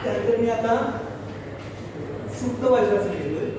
त्यानंतर मी आता शुद्ध वज्रासन घेतोय.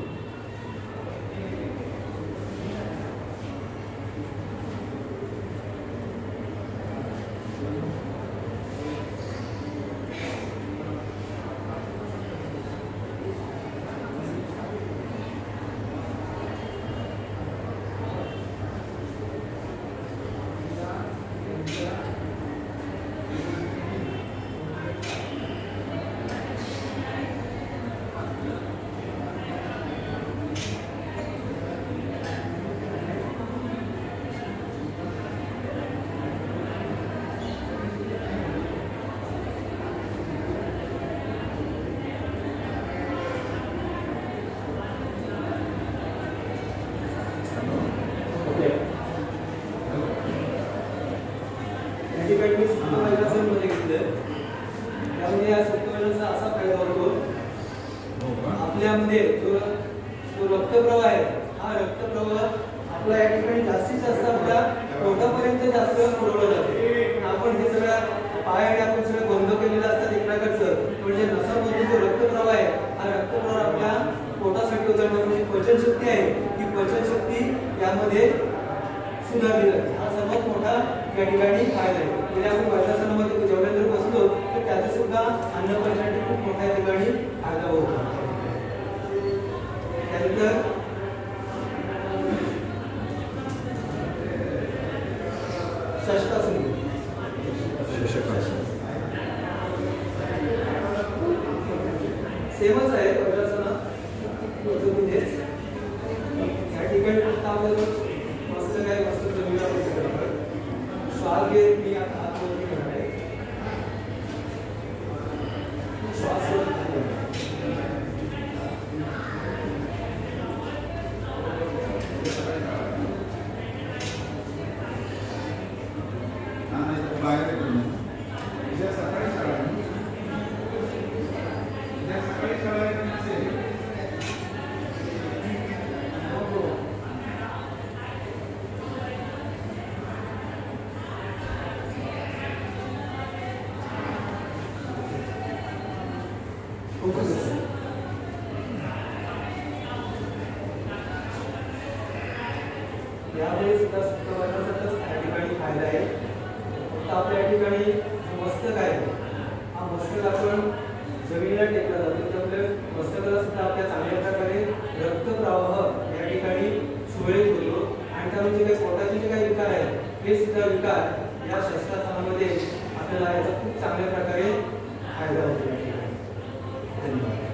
आपल्यामध्ये जो रक्तप्रवाह आहे हा रक्तप्रवाह आपला या ठिकाणी जास्तीत जास्त आपल्या पोटापर्यंत जास्त पुरवला जातो. आपण हे सगळं पायाने आपण सगळं बंद केलेलं असतात एक प्रकारचं, म्हणजे नसामध्ये जो रक्तप्रवाह आहे हा रक्तप्रवाह आपल्या पोटासाठी उतरणार म्हणजे पचनशक्ती आहे ही पचनशक्ती यामध्ये सुधारली जाते. हा सर्वात मोठा या ठिकाणी फायदा आहे. म्हणजे आपण वज्रासनामध्ये जेवल्यानंतर बसलो तर त्याचा सुद्धा अन्न पचनासाठी खूप मोठ्या ठिकाणी फायदा होतो. त्यानंतर षष्ठासन सेमच आहे वज्रासनात पद्धतीनेच. या ठिकाणी फक्त आपल्याला मस्त काय मस्त जमीला श्वास घेत मी आता आतमध्ये करणार आहे. श्वास यावेळी सुद्धा शुक्रवाराचाच या ठिकाणी फायदा आहे. फक्त आपल्या या ठिकाणी मस्तक आहे हा मस्तक आपण जमिनीला टेकला जातो, त्यामुळे मस्तकाला सुद्धा आपल्या चांगल्या प्रकारे रक्तप्रवाह या ठिकाणी सुरळीत होतो आणि त्यामुळे जे काही पोटाचे जे काही विकार आहेत हे सुद्धा विकार या षष्ठासनामध्ये आपल्याला याचा खूप चांगल्या प्रकारे फायदा होतो. धन्यवाद.